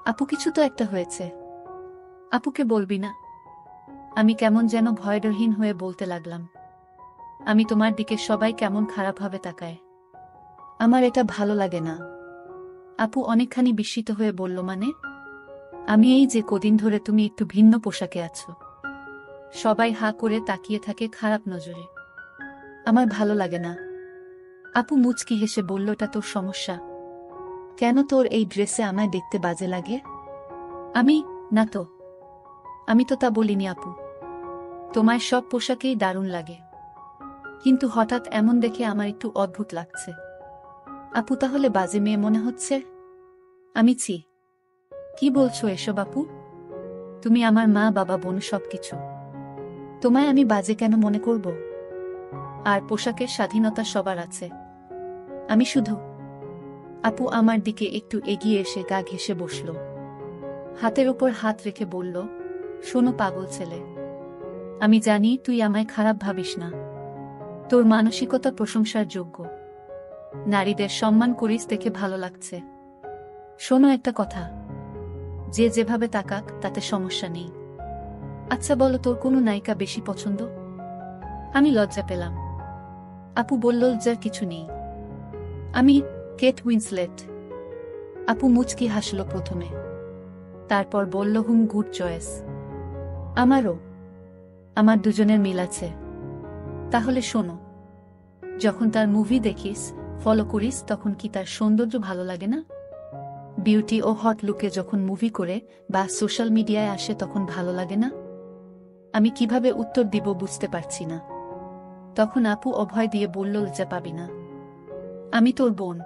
আপু কিছু তো একটা হয়েছে। আপুকে বলবি না? আমি কেমন যেন ভয়ডরহীন হয়ে বলতে লাগলাম। আমি তোমার দিকে সবাই কেমন খারাপভাবে তাকায়। আমার এটা ভালো লাগে না। আপু অনেকখানি বিস্মিত হয়ে বলল, মানে? আমি এই যে কদিন ধরে তুমি একটু ভিন্ন পোশাকে আছো, সবাই হা করে তাকিয়ে থাকে খারাপ নজরে। আমার ভালো লাগে না। আপু মুচকি হেসে বলল, এটা তোর সমস্যা? কেন তোর এই ড্রেসে আমায় দেখতে বাজে লাগে? আমি না তো, আমি তো তা বলিনি আপু। তোমার সব পোশাকেই দারুণ লাগে, কিন্তু হঠাৎ এমন দেখে আমার একটু অদ্ভুত লাগছে। আপু তাহলে বাজে মেয়ে মনে হচ্ছে? আমি ছি, কি বলছো এসব আপু? তুমি আমার মা, বাবা, বোন, সবকিছু। তোমায় আমি বাজে কেন মনে করব? আর পোশাকের স্বাধীনতা সবার আছে, আমি শুধু। আপু আমার দিকে একটু এগিয়ে এসে গা ঘেঁষে বসল, হাতের উপর হাত রেখে বলল, শোনো পাগল ছেলে, আমি জানি তুই আমায় খারাপ ভাবিস না। তোর মানসিকতা প্রশংসার যোগ্য। নারীদের সম্মান করিস দেখে ভালো লাগছে। শোনো একটা কথা, যে যেভাবে তাকাক তাতে সমস্যা নেই। আচ্ছা বলো, তোর কোনো নায়িকা বেশি পছন্দ? আমি লজ্জা পেলাম। আপু বলল, লজ্জার কিছু নেই, আমি কেট উইন্সলেট। আপু মুচকি হাসল প্রথমে, তারপর বলল, গুড চয়েস। আমারও। আমার দুজনের মিল আছে। তাহলে শোনো, যখন তার মুভি দেখিস, ফলো করিস, তখন কি তার সৌন্দর্য ভালো লাগে না? বিউটি ও হট লুকে যখন মুভি করে বা সোশ্যাল মিডিয়ায় আসে তখন ভালো লাগে না? আমি কিভাবে উত্তর দিব বুঝতে পারছি না। তখন আপু অভয় দিয়ে বলল, লজ্জা পাবি না, আমি তোর বোন।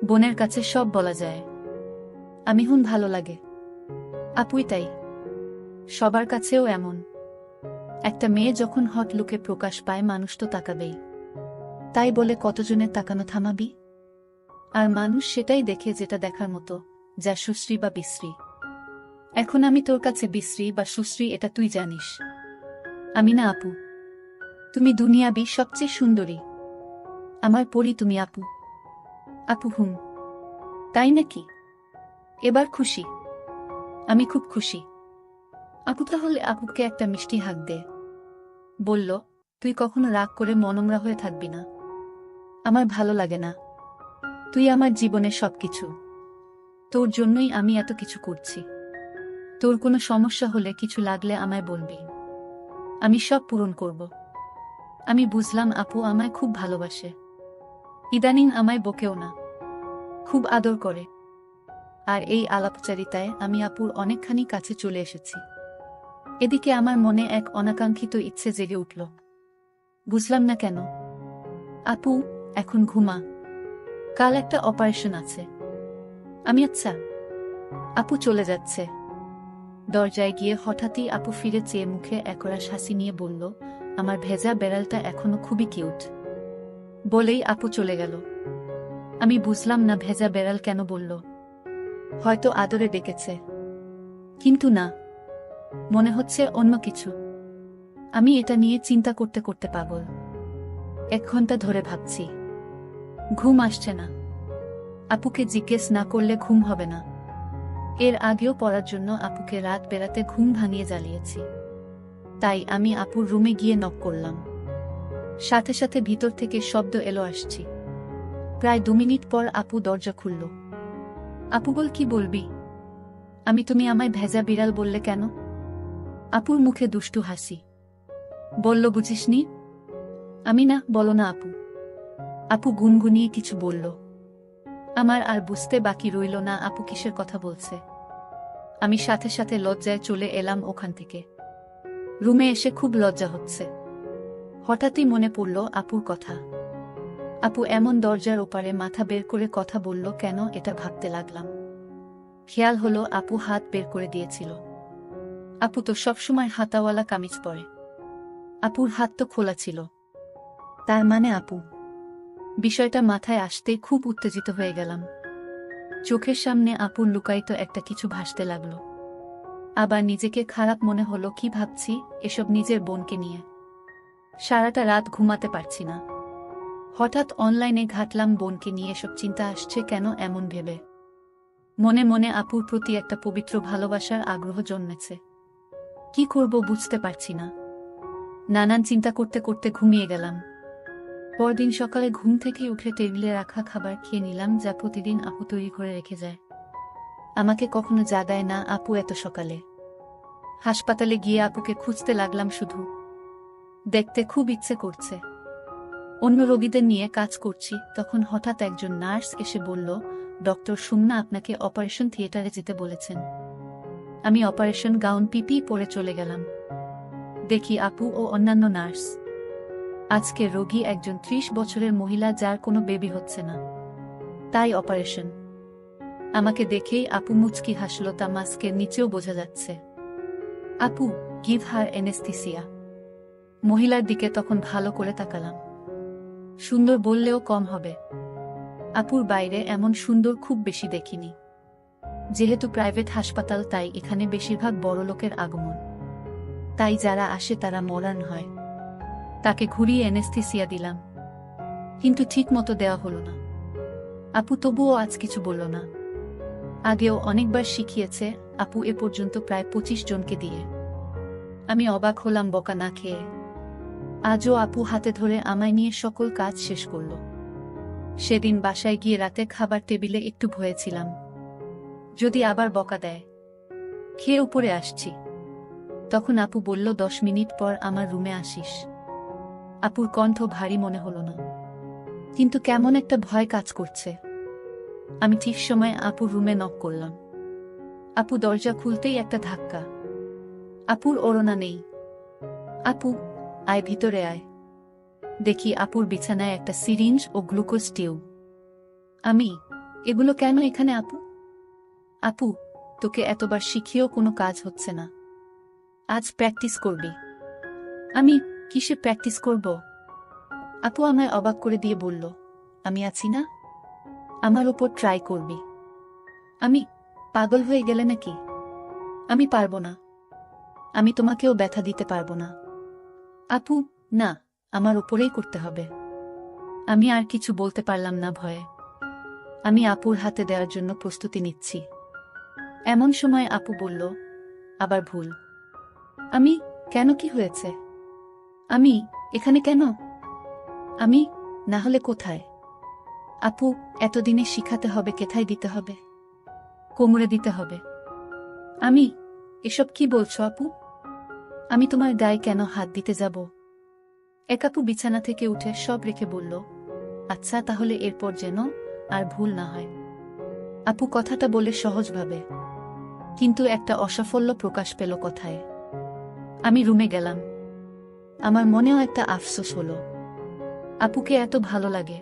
বোনের কাছে সব বলা যায়। আমি ভালো লাগে। আপুই তাই, সবার কাছেও এমন। একটা মেয়ে যখন হট লুকে প্রকাশ পায়, মানুষ তো তাকাবেই। তাই বলে কতজনের তাকানো থামাবি? আর মানুষ সেটাই দেখে যেটা দেখার মতো, যা সুশ্রী বা বিশ্রী। এখন আমি তোর কাছে বিশ্রী বা সুশ্রী এটা তুই জানিস। আমি না আপু। তুমি দুনিয়াবি সবচেয়ে সুন্দরী। আমার পরি তুমি আপু। আপু তাই নাকি? এবার খুশি? আমি খুব খুশি। আপু তাহলে আপুকে একটা মিষ্টি হাঁক দে। বলল, তুই কখনো রাগ করে মনমরা হয়ে থাকবি না। আমার ভালো লাগে না। তুই আমার জীবনের সবকিছু। তোর জন্যই আমি এত কিছু করছি। তোর কোনো সমস্যা হলে, কিছু লাগলে আমায় বলবি, আমি সব পূরণ করব। আমি বুঝলাম আপু আমায় খুব ভালোবাসে। ইদানিং আমায় বকেও না, খুব আদর করে। আর এই আলাপচারিতায় আমি আপুর অনেকখানি কাছে চলে এসেছি। এদিকে আমার মনে এক অনাকাঙ্ক্ষিত ইচ্ছে জেগে উঠল। বুঝলাম না কেন। আপু এখন ঘুমা, কাল একটা অপারেশন আছে। আমি আচ্ছা। আপু চলে যাচ্ছে। দরজায় গিয়ে হঠাৎই আপু ফিরে চেয়ে মুখে একরাশ হাসি নিয়ে বলল, আমার ভেজা বেড়ালটা এখনো খুবই কিউট। বলেই আপু চলে গেল। আমি বুঝলাম না ভেজা বেড়াল কেন বলল। হয়তো আদরে ডেকেছে, কিন্তু না, মনে হচ্ছে অন্য কিছু। আমি এটা নিয়ে চিন্তা করতে করতে পাগল। 1 ঘন্টা ধরে ভাবছি, ঘুম আসছে না। আপুকে জিজ্ঞেস না করলে ঘুম হবে না। এর আগেও পড়ার জন্য আপুকে রাত বেড়াতে ঘুম ভাঙিয়ে জ্বালিয়েছি। তাই আমি আপুর রুমে গিয়ে নক করলাম। সাথে সাথে ভিতর থেকে শব্দ এলো, আসছি। প্রায় 2 মিনিট পর আপু দরজা খুলল। আপু বল, কি বলবি? আমি তুমি আমায় ভেজা বিড়াল বললে কেন? আপুর মুখে দুষ্টু হাসি। বলল, বুঝিসনি? আমি না, বলো না আপু। আপু গুনগুনিয়ে কিছু বলল। আমার আর বুঝতে বাকি রইল না আপু কিসের কথা বলছে। আমি সাথে সাথে লজ্জায় চলে এলাম ওখান থেকে। রুমে এসে খুব লজ্জা হচ্ছে। হঠাৎই মনে পড়ল আপুর কথা। আপু এমন দরজার ওপারে মাথা বের করে কথা বলল কেন, এটা ভাবতে লাগলাম। খেয়াল হলো আপু হাত বের করে দিয়েছিল। আপু তো সবসময় হাতাওয়ালা কামিজ পরে। আপুর হাত তো খোলা ছিল। তার মানে আপু। বিষয়টা মাথায় আসতেই খুব উত্তেজিত হয়ে গেলাম। চোখের সামনে আপুর লুকায়িত একটা কিছু ভাসতে লাগলো। আবার নিজেকে খারাপ মনে হলো, কি ভাবছি এসব নিজের বোনকে নিয়ে। সারাটা রাত ঘুমাতে পারছি না। হঠাৎ অনলাইনে ঘাটলাম বোনকে নিয়ে এসব চিন্তা আসছে কেন এমন ভেবে। মনে মনে আপুর প্রতি একটা পবিত্র ভালোবাসার আগ্রহ জন্মেছে। কি করব বুঝতে পারছি না। নানান চিন্তা করতে করতে ঘুমিয়ে গেলাম। পরদিন সকালে ঘুম থেকে উঠে টেবিলে রাখা খাবার খেয়ে নিলাম, যা প্রতিদিন আপু তৈরি করে রেখে যায়। আমাকে কখনো জাগায় না আপু এত সকালে। হাসপাতালে গিয়ে আপুকে খুঁজতে লাগলাম, শুধু দেখতে খুব ইচ্ছে করছে। অন্য রোগীদের নিয়ে কাজ করছি, তখন হঠাৎ একজন নার্স এসে বলল, ডক্টর সুমনা আপনাকে অপারেশন থিয়েটারে যেতে বলেছেন। আমি অপারেশন গাউন পিপি পরে চলে গেলাম। দেখি আপু ও অন্যান্য নার্স। আজকে রোগী একজন 30 বছরের মহিলা, যার কোনো বেবি হচ্ছে না, তাই অপারেশন। আমাকে দেখেই আপু মুচকি হাসল, তা মাস্কের নিচেও বোঝা যাচ্ছে। আপু, গিভ হার এনেস্থিসিয়া। মহিলার দিকে তখন ভালো করে তাকালাম। সুন্দর বললেও কম হবে। আপুর বাইরে এমন সুন্দর খুব বেশি দেখিনি। যেহেতু প্রাইভেট হাসপাতাল, তাই এখানে বেশিরভাগ বড়লোকের আগমন। তাই যারা আসে তারা মডার্ন হয়। তাকে ঘুরিয়ে এনেস্থিসিয়া দিলাম, কিন্তু ঠিক মতো দেওয়া হলো না। আপু তবুও আজ কিছু বলল না। আগেও অনেকবার শিখিয়েছে আপু, এ পর্যন্ত প্রায় 25 জনকে দিয়ে। আমি অবাক হলাম বকা না খেয়ে। আজও আপু হাতে ধরে আমায় নিয়ে সকল কাজ শেষ করল। সেদিন বাসায় গিয়ে রাতে খাবার টেবিলে একটু ভয়েছিলাম, যদি আবার বকা দেয়। খেয়ে উপরে আসছি, তখন আপু বলল, 10 মিনিট পর আমার রুমে আসিস। আপুর কণ্ঠ ভারী মনে হলো না, কিন্তু কেমন একটা ভয় কাজ করছে। আমি ঠিক সময় আপুর রুমে নক করলাম। আপু দরজা খুলতেই একটা ধাক্কা। আপুর ওড়না নেই। আপু, আয় ভিতরে আয়। দেখি আপুর বিছানায় একটা সিরিঞ্জ ও গ্লুকোজ টিউব। আমি, এগুলো কেন এখানে আপু? আপু, তোকে এতবার শিখিয়েও কোনো কাজ হচ্ছে না। আজ প্র্যাকটিস করবি। আমি, কিসে প্র্যাকটিস করব? আপু আমায় অবাক করে দিয়ে বলল, আমি আছি না, আমার ওপর ট্রাই করবি। আমি, পাগল হয়ে গেলে নাকি? আমি পারবো না। আমি তোমাকেও ব্যথা দিতে পারবো না। আপু, না, আমার ওপরেই করতে হবে। আমি আর কিছু বলতে পারলাম না ভয়ে। আমি আপুর হাতে দেওয়ার জন্য প্রস্তুতি নিচ্ছি। এমন সময় আপু বলল, আবার ভুল। আমি, কেন, কি হয়েছে? আমি, এখানে কেন? আমি, না হলে কোথায়? আপু, এতদিনে শিখাতে হবে, কেথায় দিতে হবে? কোমরে দিতে হবে। আমি, এসব কি বলছো আপু? আমি তোমার গায়ে কেন হাত দিতে যাব? এক আপু বিছানা থেকে উঠে সব রেখে বলল, আচ্ছা তাহলে এরপর যেন আর ভুল না হয়। আপু কথাটা বলে সহজভাবে, কিন্তু একটা অসাফল্য প্রকাশ পেল কথায়। আমি রুমে গেলাম। আমার মনেও একটা আফসোস হলো। আপুকে এত ভালো লাগে,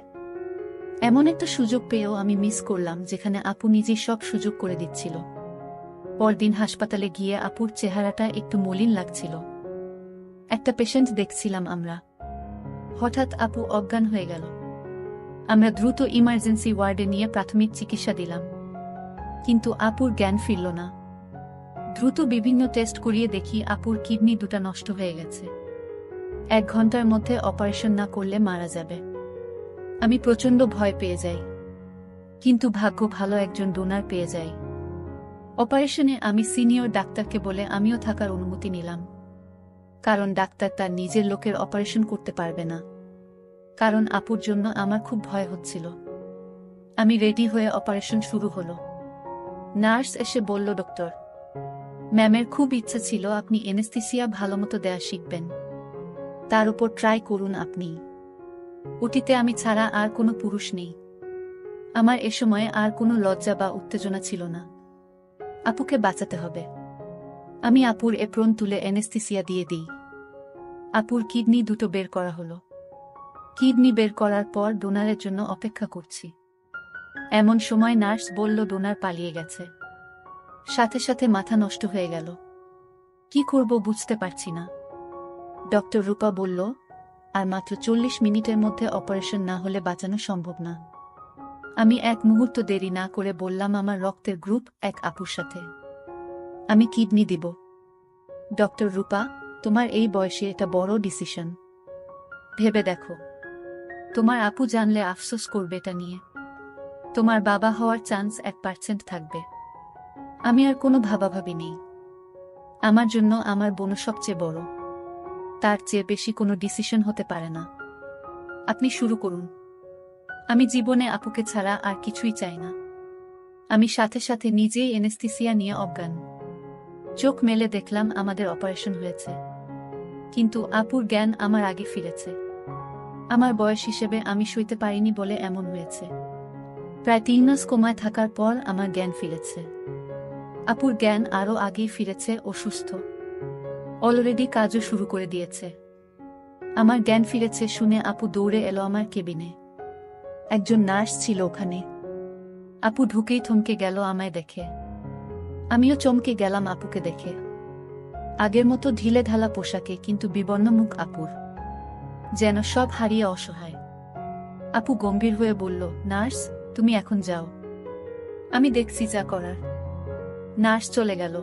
এমন একটা সুযোগ পেয়েও আমি মিস করলাম, যেখানে আপু নিজেই সব সুযোগ করে দিচ্ছিল। পরদিন হাসপাতালে গিয়ে আপুর চেহারাটা একটু মলিন লাগছিল। একটা পেশেন্ট দেখছিলাম আমরা। হঠাৎ আপু অজ্ঞান হয়ে গেল। আমরা দ্রুত ইমার্জেন্সি ওয়ার্ডে নিয়ে প্রাথমিক চিকিৎসা দিলাম, কিন্তু আপুর জ্ঞান ফিরল না। দ্রুত বিভিন্ন টেস্ট করিয়ে দেখি আপুর কিডনি দুটা নষ্ট হয়ে গেছে। 1 ঘন্টার মধ্যে অপারেশন না করলে মারা যাবে। আমি প্রচণ্ড ভয় পেয়ে যাই, কিন্তু ভাগ্য ভালো, একজন ডোনার পেয়ে যাই। অপারেশনে আমি সিনিয়র ডাক্তারকে বলে আমিও থাকার অনুমতি নিলাম, কারণ ডাক্তার তার নিজের লোকের অপারেশন করতে পারবে না। কারণ আপুর জন্য আমার খুব ভয় হচ্ছিল। আমি রেডি হয়ে অপারেশন শুরু হলো। নার্স এসে বলল, ডক্টর ম্যামের খুব ইচ্ছা ছিল আপনি এনেস্থিসিয়া ভালোমতো দেয়া শিখবেন, তার উপর ট্রাই করুন আপনি। ওটিতে আমি ছাড়া আর কোনো পুরুষ নেই। আমার এ সময়ে আর কোনো লজ্জা বা উত্তেজনা ছিল না। আপুকে বাঁচাতে হবে। আমি আপুর এপ্রন তুলে এনেস্থিসিয়া দিয়ে দিই। আপুর কিডনি দুটো বের করা হলো। কিডনি বের করার পর ডোনারের জন্য অপেক্ষা করছি। এমন সময় নার্স বলল, ডোনার পালিয়ে গেছে। সাথে সাথে মাথা নষ্ট হয়ে গেল। কি করব বুঝতে পারছি না। ডক্টর রূপা বলল, আর মাত্র 40 মিনিটের মধ্যে অপারেশন না হলে বাঁচানো সম্ভব না। আমি এক মুহূর্ত দেরি না করে বললাম, আমার রক্তের গ্রুপ 1 আপুর সাথে। আমি কিডনি দিব। ডক্টর রূপা, তোমার এই বয়সে এটা বড় ডিসিশন। ভেবে দেখো, তোমার আপু জানলে আফসোস করবে এটা নিয়ে। তোমার বাবা হওয়ার চান্স 1% থাকবে। আমি আর কোনো ভাবাভাবি নেই। আমার জন্য আমার বোন সবচেয়ে বড়। তার চেয়ে বেশি কোনো ডিসিশন হতে পারে না। আপনি শুরু করুন। আমি জীবনে আপুকে ছাড়া আর কিছুই চাই না। আমি সাথে সাথে নিজেই এনেস্থিসিয়া নিয়ে অজ্ঞান। চোখ মেলে দেখলাম আমাদের অপারেশন হয়েছে, কিন্তু আপুর জ্ঞান আমার আগে ফিরেছে। আমার বয়স হিসেবে আমি সইতে পারিনি বলে এমন হয়েছে। প্রায় 3 মাস কোমায় থাকার পর আমার জ্ঞান ফিরেছে। আপুর জ্ঞান আরও আগেই ফিরেছে ও সুস্থ। অলরেডি কাজও শুরু করে দিয়েছে। আমার জ্ঞান ফিরেছে শুনে আপু দৌড়ে এলো আমার কেবিনে। একজন নার্স ছিল ওখানে। আপু ঢুকেই থমকে গেল আমায় দেখে। আমিও চমকে গেলাম আপুকে দেখে। আগের মতো ঢিলে ঢালা পোশাকে, কিন্তু বিবর্ণ মুখ আপুর, যেন সব হারিয়ে অসহায়। আপু গম্ভীর হয়ে বলল, নার্স, তুমি এখন যাও, আমি দেখছি যা করার। নার্স চলে গেল।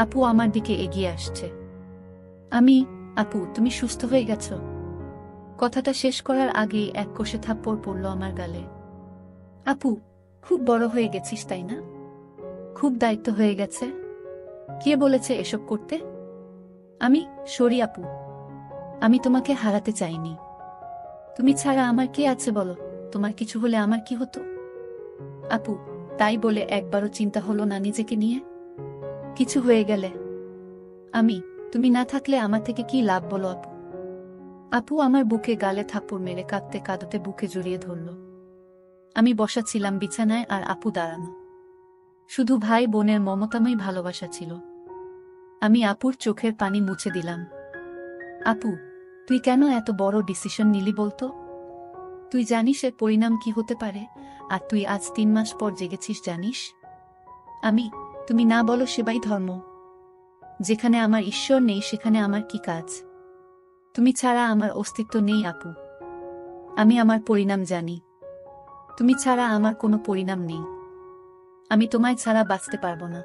আপু আমার দিকে এগিয়ে আসছে। আপু, তুমি সুস্থ হয়ে গেছ? কথাটা শেষ করার আগেই এক কষে থাপ্পড় পড়ল আমার গালে। আপু, খুব বড় হয়ে গেছিস তাই না? খুব দায়িত্ব হয়ে গেছে। কে বলেছে এসব করতে? সরি আপু, আমি তোমাকে হারাতে চাইনি। তুমি ছাড়া আমার কে আছে বলো? তোমার কিছু হলে আমার কি হতো? আপু, তাই বলে একবারও চিন্তা হলো না নিজেকে নিয়ে? কিছু হয়ে গেলে তুমি না থাকলে আমার থেকে কি লাভ বলো আপু? আপু আমার বুকে গালে থাপ্পড় মেরে কাঁদতে কাঁদতে বুকে জড়িয়ে ধরল। আমি বসা ছিলাম বিছানায় আর আপু দাঁড়ানো। শুধু ভাই বোনের মমতাময়ী ভালোবাসা ছিল। আমি আপুর চোখের পানি মুছে দিলাম। আপু, তুই কেন এত বড় ডিসিশন নিলি বলতো? তুই জানিস এর পরিণাম কি হতে পারে? আর তুই আজ 3 মাস পর জেগেছিস জানিস? তুমি না বলো সেবাই ধর্ম। যেখানে আমার ঈশ্বর নেই সেখানে আমার কি কাজ? তুমি ছাড়া আমার অস্তিত্ব নেই আপু। আমি আমার পরিণাম জানি। তুমি ছাড়া আমার কোনো পরিণাম নেই। আমি তোমায় ছাড়া বাঁচতে পারবো না।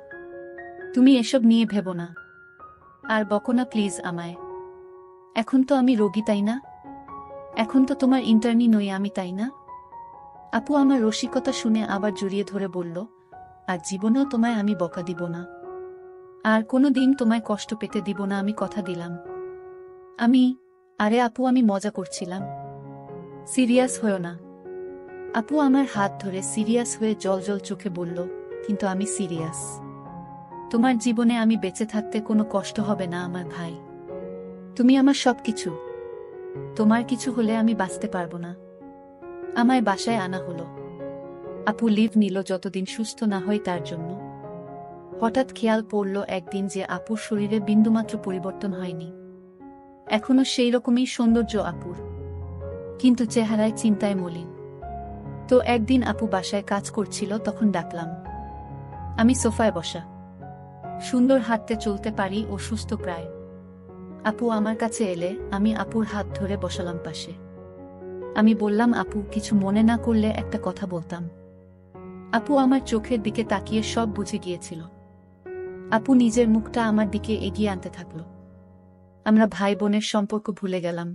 তুমি এসব নিয়ে ভেবো না। আর বকো না প্লিজ আমায়। এখন তো আমি রোগী তাই না? এখন তো তোমার ইন্টার্নি নই আমি তাই না? আপু আমার রসিকতা শুনে আবার জড়িয়ে ধরে বলল, আর জীবনেও তোমায় আমি বকা দিব না। আর কোনো দিন তোমায় কষ্ট পেতে দিব না, আমি কথা দিলাম। আরে আপু, আমি মজা করছিলাম। সিরিয়াস হয়ো না। আপু আমার হাত ধরে সিরিয়াস হয়ে জলজল চোখে বলল, কিন্তু আমি সিরিয়াস। তোমার জীবনে আমি বেঁচে থাকতে কোনো কষ্ট হবে না আমার ভাই। তুমি আমার সবকিছু। তোমার কিছু হলে আমি বাঁচতে পারবো না। আমায় বাসায় আনা হলো। আপু লিভ নিল যতদিন সুস্থ না হয় তার জন্য। হঠাৎ খেয়াল পড়ল একদিন যে আপুর শরীরে বিন্দুমাত্র পরিবর্তন হয়নি। এখনো সেই রকমই সৌন্দর্য আপুর, কিন্তু চেহারায় চিন্তায় মলিন। তো একদিন আপু বাসায় কাজ করছিল, তখন ডাকলাম। আমি সোফায় বসা, সুন্দর হাঁটতে চলতে পারি ও সুস্থ প্রায়। আপু আমার কাছে এলে আমি আপুর হাত ধরে বসালাম পাশে। আমি বললাম, আপু কিছু মনে না করলে একটা কথা বলতাম। আপু আমার চোখের দিকে তাকিয়ে সব বুঝে গিয়েছিল। আপু নিজের মুখটা আমার দিকে এগিয়ে আনতে থাকলো। আমরা ভাই বোনের সম্পর্ক ভুলে গেলাম।